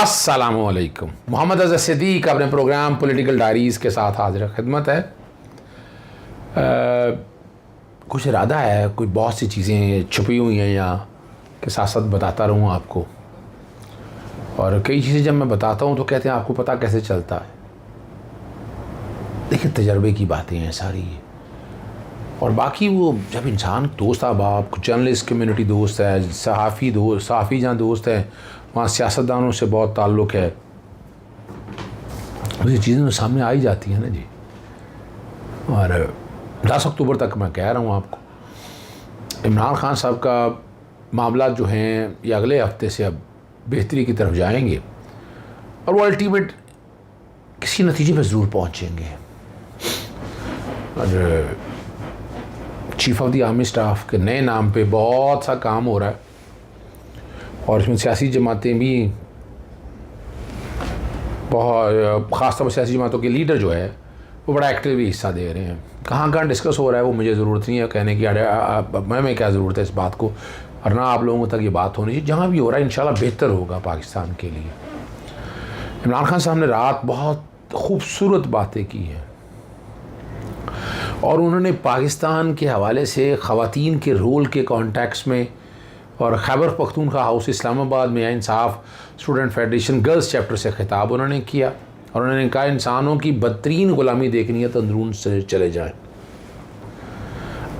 अस्सलामुअलैकुम। मोहम्मद अज़हर सिद्दीक़ अपने programme political diaries के साथ हाजिर खिदमत है। कुछ इरादा है, कोई बहुत सी चीज़ें छुपी हुई हैं यहाँ कि साथ साथ बताता रहूँ आपको, और कई चीज़ें जब मैं बताता हूँ तो कहते हैं आपको पता कैसे चलता है। देखिए, तजर्बे की बातें हैं सारी, और बाकी वो जब इंसान दोस्त अहबाब, जर्नलिस्ट कम्युनिटी दोस्त है, सहाफ़ी जहाँ दोस्त है, वहाँ सियासतदानों से बहुत ताल्लुक़ है, ये चीज़ें तो सामने आ ही जाती हैं ना जी। और 10 अक्टूबर तक मैं कह रहा हूँ आपको, इमरान खान साहब का मामला जो हैं ये अगले हफ्ते से अब बेहतरी की तरफ जाएंगे, और वो अल्टीमेट किसी नतीजे पर ज़रूर पहुँचेंगे। और chief of the army staff के नए नाम पे बहुत सा काम हो रहा है, और इसमें सियासी जमातें भी बहुत, ख़ास तौर पर सियासी जमातों के लीडर जो है वो बड़ा एक्टिवली हिस्सा दे रहे हैं। कहाँ कहाँ डिस्कस हो रहा है वो मुझे ज़रूरत नहीं है कहने की, मैं क्या ज़रूरत है इस बात को, और ना आप लोगों तक ये बात होनी चाहिए। जहाँ भी हो रहा है इंशाल्लाह बेहतर होगा पाकिस्तान के लिए। इमरान खान साहब ने रात बहुत खूबसूरत बातें की हैं, और उन्होंने पाकिस्तान के हवाले से ख़वातीन के रोल के कॉन्टेक्स्ट में, और खैबर पख्तूनख्वा हाउस इस्लामाबाद में इंसाफ स्टूडेंट फेडरेशन गर्ल्स चैप्टर से खिताब उन्होंने किया, और उन्होंने कहा इंसानों की बदतरीन ग़ुलामी देखनी है तो अंदरून से चले जाएं।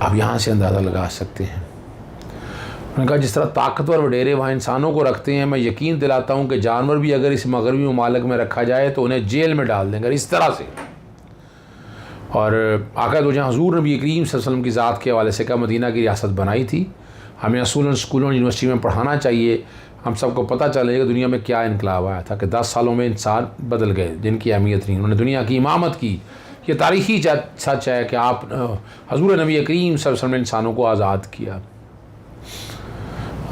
अब यहाँ से अंदाज़ा लगा सकते हैं। उन्होंने कहा जिस तरह ताकतवर वडेरे वहाँ इंसानों को रखते हैं, मैं यकीन दिलाता हूँ कि जानवर भी अगर इस मगरबी ममालिक में रखा जाए तो उन्हें जेल में डाल देंगे इस तरह से। और आका दो जहाँ हुज़ूर नबी करीम सल्लल्लाहु अलैहि वसल्लम की ज़ात के हवाले से कहा मदीना की रियासत बनाई थी, हमें असूलन स्कूलों यूनिवर्सिटी में पढ़ाना चाहिए। हम सबको पता चलेगा दुनिया में क्या इनकलाब आया था कि 10 सालों में इंसान बदल गए जिनकी अहमियत नहीं। उन्होंने दुनिया की इमामत की। ये तारीख़ी सच है कि आप हुज़ूर नबी करीम सल्लल्लाहु अलैहि वसल्लम ने इंसानों को आज़ाद किया।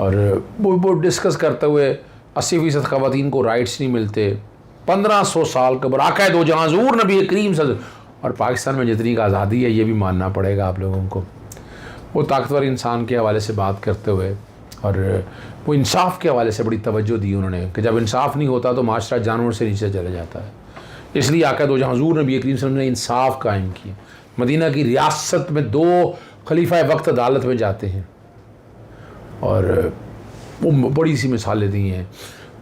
और वो डिस्कस करते हुए 80% ख़वातीन को राइट्स नहीं मिलते, 1500 साल कबर आका दो जहाँ हुज़ूर नबी करीम और पाकिस्तान में जितनी का आज़ादी है ये भी मानना पड़ेगा आप लोगों को। वो ताकतवर इंसान के हवाले से बात करते हुए, और वो इंसाफ के हवाले से बड़ी तवज्जो दी उन्होंने कि जब इंसाफ नहीं होता तो माशरा जानवर से नीचे चले जाता है। इसलिए आका दो जहाँ हुज़ूर नबी करीम ने इंसाफ कायम किया। मदीना की रियासत में 2 खलीफा वक्त अदालत में जाते हैं, और वो बड़ी सी मिसालें दी हैं।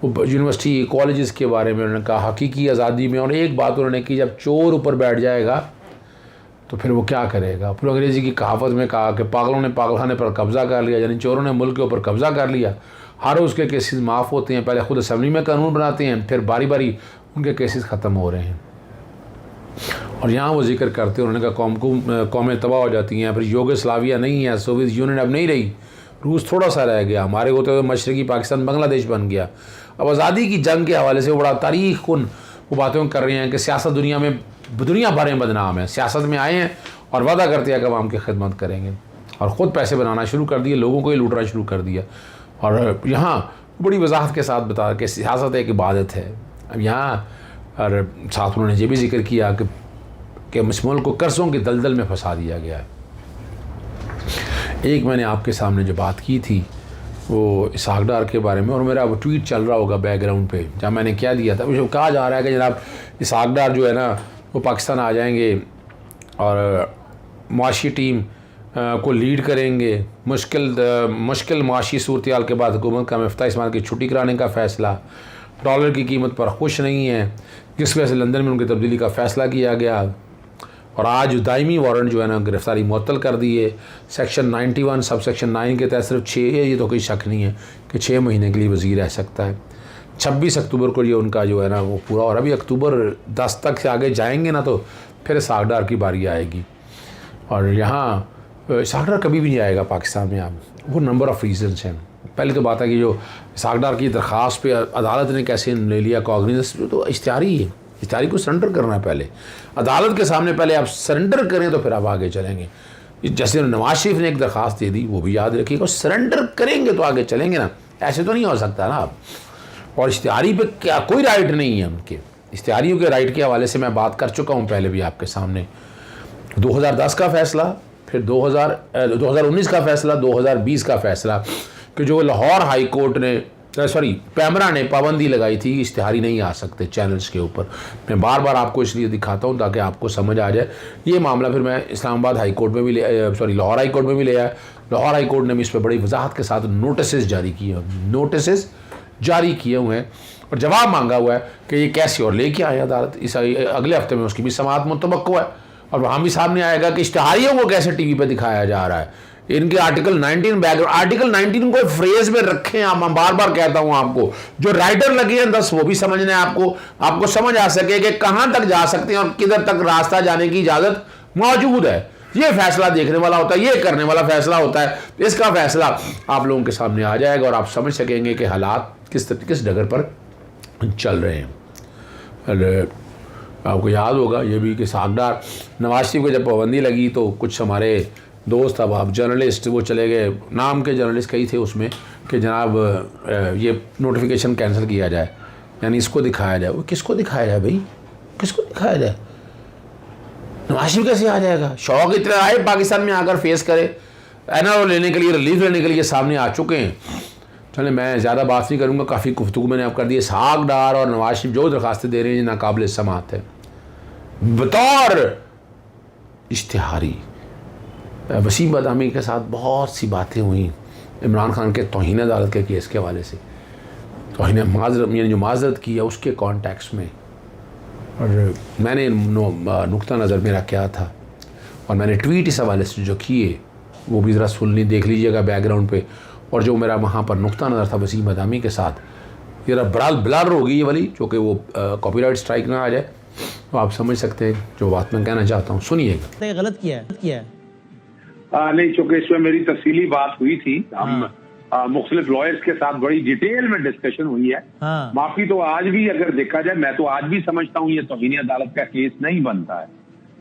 वो यूनिवर्सिटी कॉलेजेस के बारे में उन्होंने कहा हकीकी आज़ादी में, और एक बात उन्होंने की जब चोर ऊपर बैठ जाएगा तो फिर वो क्या करेगा। फिर अंग्रेज़ी की कहावत में कहा कि पागलों ने पागलखाने पर कब्ज़ा कर लिया, यानी चोरों ने मुल्क के ऊपर कब्ज़ा कर लिया। हर रोज़ के केसेस माफ़ होते हैं, पहले ख़ुद असम्बली में कानून बनाते हैं, फिर बारी बारी उनके केसेस ख़त्म हो रहे हैं। और यहाँ वो जिक्र करते हैं, उन्होंने कहा कौमें तबाह हो जाती हैं, फिर यूगोस्लाविया नहीं है, सोवियत यूनियन अब नहीं रही, रूस थोड़ा सा रह गया, हमारे होते हुए मशरक़ी पाकिस्तान बांग्लादेश बन गया। अब आज़ादी की जंग के हवाले से बड़ा तारीख़ उन वो बातें कर रहे हैं कि सियासत दुनिया भर में बदनाम है। सियासत में आए हैं और वादा करते हैं कि आवाम की खिदमत करेंगे, और ख़ुद पैसे बनाना शुरू कर दिए, लोगों को ही लूटना शुरू कर दिया। और यहाँ बड़ी वजाहत के साथ बता कि सियासत एक इबादत है। अब यहाँ और साथ उन्होंने ये भी जिक्र किया कि इस मुल्क को कर्ज़ों के दलदल में फंसा दिया गया है। एक मैंने आपके सामने जो बात की थी वो इसहाक डार के बारे में, और मेरा वो ट्वीट चल रहा होगा बैकग्राउंड पे, जहाँ मैंने क्या दिया था, मुझे कहा जा रहा है कि जनाब इसहाक डार जो है ना वो पाकिस्तान आ जाएंगे और मुआशी टीम को लीड करेंगे। मुश्किल मुआशी सूरत के बाद हुकूमत का मफ्ता इस्माइल की छुट्टी कराने का फ़ैसला, डॉलर की कीमत पर खुश नहीं है जिस वजह से लंदन में उनकी तब्दीली का फ़ैसला किया गया, और आज दायमी वारंट जो है ना गिरफ़्तारी मुअत्तल कर दी है। सेक्शन 91 सब सेक्शन 9 के तहत सिर्फ 6, ये तो कोई शक नहीं है कि 6 महीने के लिए वज़ीर रह सकता है। 26 अक्टूबर को ये उनका जो है ना वो पूरा, और अभी अक्टूबर 10 तक से आगे जाएंगे ना तो फिर इसहाक डार की बारी आएगी। और यहाँ इसहाक डार कभी भी नहीं आएगा पाकिस्तान में। अब वो नंबर ऑफ़ रीज़न्स हैं। पहले तो बात है कि जो इसहाक डार की दरख्वास्त पे अदालत ने कैसे ले लिया कॉग्निजेंस, तो इश्तिहारी है, इश्तिहारी को सरेंडर करना है पहले अदालत के सामने, पहले आप सरेंडर करें तो फिर आप आगे चलेंगे। जैसे नवाज शरीफ ने एक दरख्वास्त दे दी, वो भी याद रखिएगा, सरेंडर करेंगे तो आगे चलेंगे ना, ऐसे तो नहीं हो सकता ना आप। और इश्तिहारी पे क्या कोई राइट नहीं है उनके, इश्तिहारियों के राइट के हवाले से मैं बात कर चुका हूँ पहले भी आपके सामने। 2010 का फ़ैसला, फिर 2019 का फ़ैसला, 2020 का फ़ैसला कि जो लाहौर हाई कोर्ट ने सॉरी पैमरा ने पाबंदी लगाई थी कि इश्तिहारी नहीं आ सकते चैनल्स के ऊपर। मैं बार बार आपको इसलिए दिखाता हूँ ताकि आपको समझ आ जाए। ये मामला फिर मैं इस्लामाबाद हाई कोर्ट में भी लाहौर हाई कोर्ट में भी ले आया। लाहौर हाई कोर्ट ने भी इस पर बड़ी वजाहत के साथ नोटिस जारी किए हुए हैं और जवाब मांगा हुआ है कि ये कैसे और लेके आए अदालत। इस अगले हफ्ते में उसकी भी समाअत मुतवक्को है और वहाँ भी सामने आएगा कि इश्तिहारियों को कैसे टीवी पे दिखाया जा रहा है। इनके आर्टिकल 19 बैकग्राउंड, आर्टिकल 19 को फ्रेज में रखें आप। मैं बार बार कहता हूं आपको, जो राइटर लगे हैं 10 वो भी समझना है आपको समझ आ सके कि कहां तक जा सकते हैं और किधर तक रास्ता जाने की इजाजत मौजूद है। ये फैसला देखने वाला होता है, ये करने वाला फैसला होता है। इसका फैसला आप लोगों के सामने आ जाएगा और आप समझ सकेंगे कि हालात किस डगर पर चल रहे हैं। आपको याद होगा ये भी कि सागदार नवाज शरीफ को जब पाबंदी लगी तो कुछ हमारे दोस्त, अब आप जर्नलिस्ट, वो चले गए, नाम के जर्नलिस्ट कई थे उसमें, कि जनाब ये नोटिफिकेशन कैंसिल किया जाए, यानी इसको दिखाया जाए। वो किसको दिखाया जाए भाई, किसको दिखाया जाए? नवाज शरीफ कैसे आ जाएगा? शौक इतना आए पाकिस्तान में आकर फेस करे, एनआरओ लेने के लिए, रिलीफ लेने के लिए सामने आ चुके हैं। चले मैं ज़्यादा बात नहीं करूँगा, काफ़ी गुफ्तगू मैंने आप कर दी। साग डार और नवाज शरीफ जो दरखास्तें दे रहे हैं नाकाबिल समाअत है। बतौर इश्तिहारी वसीम बदामी के साथ बहुत सी बातें हुई इमरान खान के तौहीन अदालत के केस के हवाले से, तौहीन माज़रत यानी जो माज़रत की है उसके कॉन्टेक्स्ट में, और मैंने नुक्ता नज़र मेरा क्या था और मैंने ट्वीट इस हवाले से जो किए वो भी ज़रा सुन देख लीजिएगा बैकग्राउंड पे। और जो मेरा वहाँ पर नुक्ता नज़र था वसीम बदामी के साथ, ये ब्लर होगी ये वाली, जो कि वो कॉपीराइट स्ट्राइक ना आ जाए, तो आप समझ सकते हैं जो बात मैं कहना चाहता हूँ। सुनिएगा। गलत किया है नहीं, चूंकि इसमें मेरी तफसीली बात हुई थी, हम मुख्तलिफ लॉयर्स के साथ बड़ी डिटेल में डिस्कशन हुई है। माफी तो आज भी अगर देखा जाए, मैं तो आज भी समझता हूँ ये तौहीन अदालत का केस नहीं बनता है।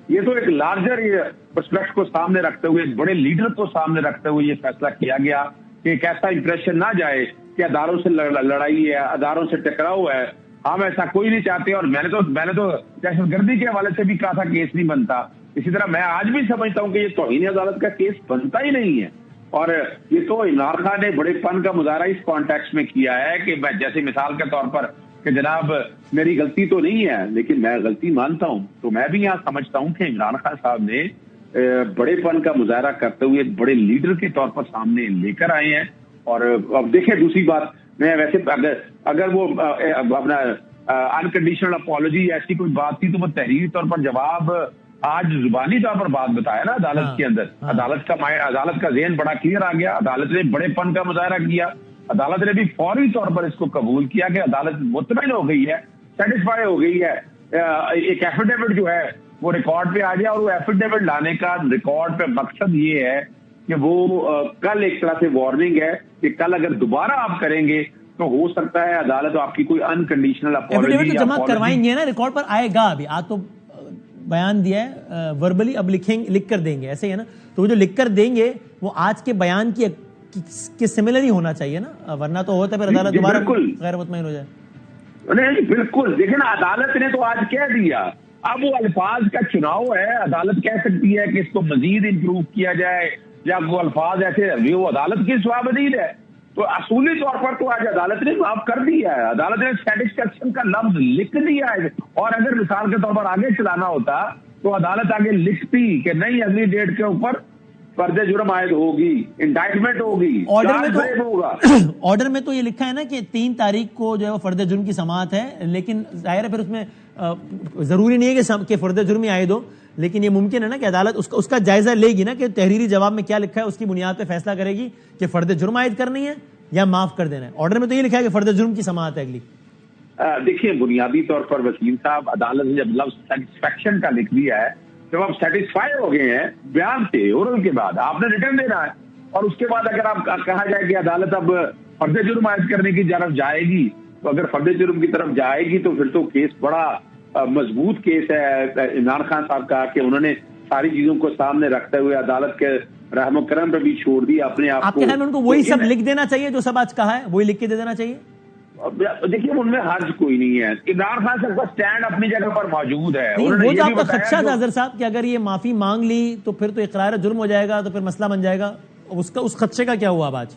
ये तो एक लार्जर पर्सपेक्टिव को सामने रखते हुए, एक बड़े लीडर को सामने रखते हुए ये फैसला किया गया कि एक ऐसा इंप्रेशन ना जाए कि अदारों से लड़ाई है, अदारों से टकराव है। हम ऐसा कोई नहीं चाहते और मैंने तो दहशतगर्दी के हवाले से भी कहा था केस नहीं बनता। इसी तरह मैं आज भी समझता हूं कि ये तौहीन अदालत का केस बनता ही नहीं है। और ये तो इमरान खान ने बड़े फन का मुजाहरा इस कॉन्टेक्स्ट में किया है कि मैं जैसे मिसाल के तौर पर कि जनाब मेरी गलती तो नहीं है लेकिन मैं गलती मानता हूं। तो मैं भी यहाँ समझता हूं कि इमरान खान साहब ने बड़े फन का मुजाहरा करते हुए एक बड़े लीडर के तौर पर सामने लेकर आए हैं। और अब देखिए दूसरी बात, मैं वैसे अगर वो अपना अनकंडीशनल अपॉलॉजी ऐसी कोई बात थी तो वो तहरीरी तौर पर जवाब आज जुबानी तौर पर बात बताया ना अदालत के अंदर। अदालत का ज़हन बड़ा क्लियर आ गया। अदालत ने बड़ेपन का मुजाहरा किया। अदालत ने भी फौरी तौर पर इसको कबूल किया कि अदालत मुतमईन हो गई है, सेटिस्फाई हो गई है। एक एफिडेविट जो है वो रिकॉर्ड पे आ गया और वो एफिडेविट लाने का रिकॉर्ड पे मकसद ये है कि वो कल एक तरह से वार्निंग है कि कल अगर दोबारा आप करेंगे तो हो सकता है अदालत आपकी कोई अनकंडीशनल अपॉलॉजी जमा करवाएंगे ना, रिकॉर्ड पर आएगा। अभी आज तो बयान दिया है वर्बली, अब लिख कर देंगे, ऐसे ही है ना। तो वो जो लिख कर देंगे वो आज के बयान की सिमिलर ही होना चाहिए ना, वरना तो होता है फिर अदालत दोबारा गैर मुतमईन हो जाए। नहीं बिल्कुल, देखिए ना अदालत ने तो आज कह दिया। अब वो अल्फाज का चुनाव है, अदालत कह सकती है कि इसको मजीद इंप्रूव किया जाए या वो अल्फाज ऐसे, वो अदालत की स्वाबदीद है। तो असूली तौर पर तो आज अदालत ने माफ कर दिया है। अदालत ने सेटिस्फैक्शन का लफ्ज लिख दिया है। और अगर मिसाल के तौर पर आगे चलाना होता तो अदालत आगे लिखती कि नहीं अगली डेट के ऊपर फर्द जुर्म आयद होगी, इंडाइटमेंट होगी, ऑर्डर में तो ये लिखा है ना कि 3 तारीख को जो है वो फर्द जुर्म की समाअत है। लेकिन जाहिर है फिर उसमें जरूरी नहीं है कि फर्द जुर्म ही आयद हो, लेकिन ये मुमकिन है ना कि अदालत उसका जायजा लेगी ना कि तहरीरी जवाब में क्या लिखा है उसकी बुनियाद पे फैसला करेगी कि फर्द जुर्म आयद करनी है या माफ कर देना है। ऑर्डर में तो ये लिखा है कि फर्द जुर्म की समाअत है अगली। देखिए बुनियादी तौर पर वसीम साहब, अदालत ने जब लफ्ज सेटिस्फैक्शन का लिख दिया है, जब आप सेटिस्फाई हो गए हैं बयान से, ओरल के बाद आपने रिटर्न देना है और उसके बाद अगर आप कहा जाए कि अदालत अब फर्द जुर्म आयद करने की तरफ जाएगी, तो अगर फर्द जुर्म की तरफ जाएगी तो फिर तो केस बड़ा मजबूत केस है इमरान खान साहब का कि उन्होंने सारी चीजों को सामने रखते हुए अदालत के रहमो करम पर भी छोड़ दिया अपने आप को। आपके ख्याल में उनको वही सब लिख देना चाहिए जो सब आज कहा है, वही लिख के दे देना चाहिए? देखिए उनमें हर्ज कोई नहीं है। इमरान खान साहब का स्टैंड अपनी जगह पर मौजूद है। वो जो आपका खदशा था अजहर साहब कि अगर ये माफी मांग ली तो फिर तो इकरार जुर्म हो जाएगा, तो फिर मसला बन जाएगा, उस खदशे का क्या हुआ अब आज?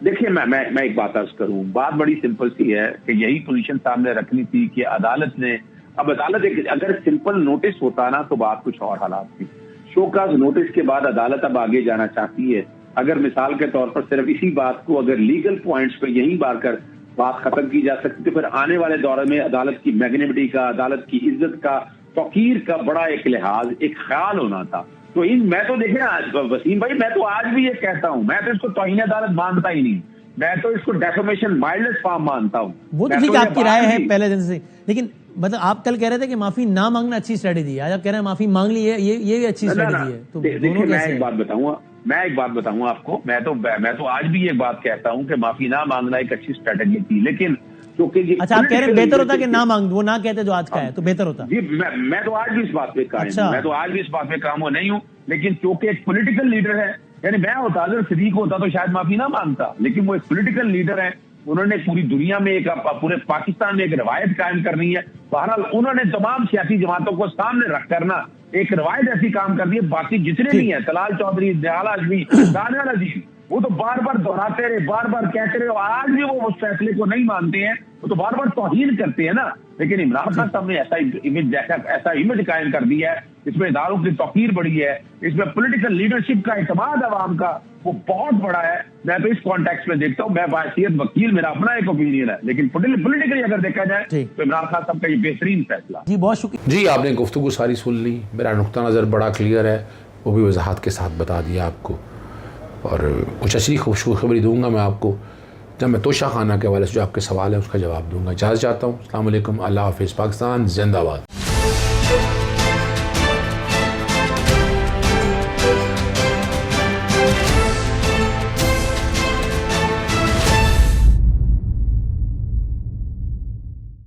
देखिए मैं एक बात अर्ज करूं, बात बड़ी सिंपल सी है कि यही पोजीशन सामने रखनी थी कि अदालत ने, अब अदालत अगर सिंपल नोटिस होता ना तो बात कुछ और हालात थी। शोकाज नोटिस के बाद अदालत अब आगे जाना चाहती है। अगर मिसाल के तौर पर सिर्फ इसी बात को अगर लीगल पॉइंट्स पे यहीं बात खत्म की जा सकती तो फिर आने वाले दौर में अदालत की मैग्नेमिटी का, अदालत की इज्जत का, तौकीर का बड़ा एक लिहाज, एक ख्याल होना था। तो मैं तो देखें वसीम भाई, मैं तो आज भी ये कहता हूं, मैं तो इसको तौहीन अदालत मानता ही नहीं, मैं तो इसको डेफेमेशन माइल्डेस्ट फॉर्म मानता हूं। वो तो ठीक है, आपकी राय है पहले दिन से, लेकिन मतलब आप कल कह रहे थे कि माफी ना मांगना अच्छी स्ट्रेटेजी है, आज आप कह रहे हैं माफी मांग ली है, ये भी अच्छी स्ट्रेटेजी है। तो देखिए मैं एक बात बताऊंगा आपको, मैं तो आज भी ये बात कहता हूं कि माफी ना मांगना एक अच्छी स्ट्रेटेजी थी, लेकिन क्योंकि अच्छा आप कह रहे हैं बेहतर होता कि ना मांग, वो ना कहते जो आज का है तो बेहतर होता। जी मैं तो आज भी इस बात पे कायम हूं, अच्छा। मैं तो आज भी इस बात पे काम हो नहीं हूं, लेकिन क्योंकि एक पॉलिटिकल लीडर है, यानी मैं होता अगर सिद्दीक होता तो शायद माफी ना मांगता, लेकिन वो एक पॉलिटिकल लीडर है, उन्होंने पूरी दुनिया में पूरे पाकिस्तान में एक रवायत कायम करनी है। बहरहाल उन्होंने तमाम सियासी जमातों को सामने रख करना एक रवायत ऐसी काम कर दी है, बाकी जितने भी हैं, तलाल चौधरी, निहाल आजमी, दानियाल अजीम, वो तो बार बार दोहराते रहे, बार बार कहते रहे, और आज भी वो उस फैसले को नहीं मानते हैं, वो तो बार बार तौहीन करते हैं ना। लेकिन इमरान खान साहब ने ऐसा इमेज कायम कर दिया है, इसमें इदारों की तौकीर बढ़ी है, इसमें पॉलिटिकल लीडरशिप का इत्मीनान अवाम का वो बहुत बड़ा है। मैं तो इस कॉन्टेक्स्ट में देखता हूँ, मैं बाहसियत वकील, मेरा अपना एक ओपिनियन है, लेकिन पॉलिटिकली अगर देखा जाए तो इमरान खान साहब का ये बेहतरीन फैसला। जी बहुत शुक्रिया। जी आपने गुफ्तगू सारी सुन ली, मेरा नुक्ता नज़र बड़ा क्लियर है, वो भी वजाहत के साथ बता दिया आपको, और कुछ अच्छी खुशखबरी दूंगा मैं आपको जब मैं तोशा खाना के हवाले से जो आपके सवाल है उसका जवाब दूंगा। इजाज़त चाहता हूँ। अस्सलाम वालेकुम, अल्लाह हाफ़िज़, पाकिस्तान जिंदाबाद।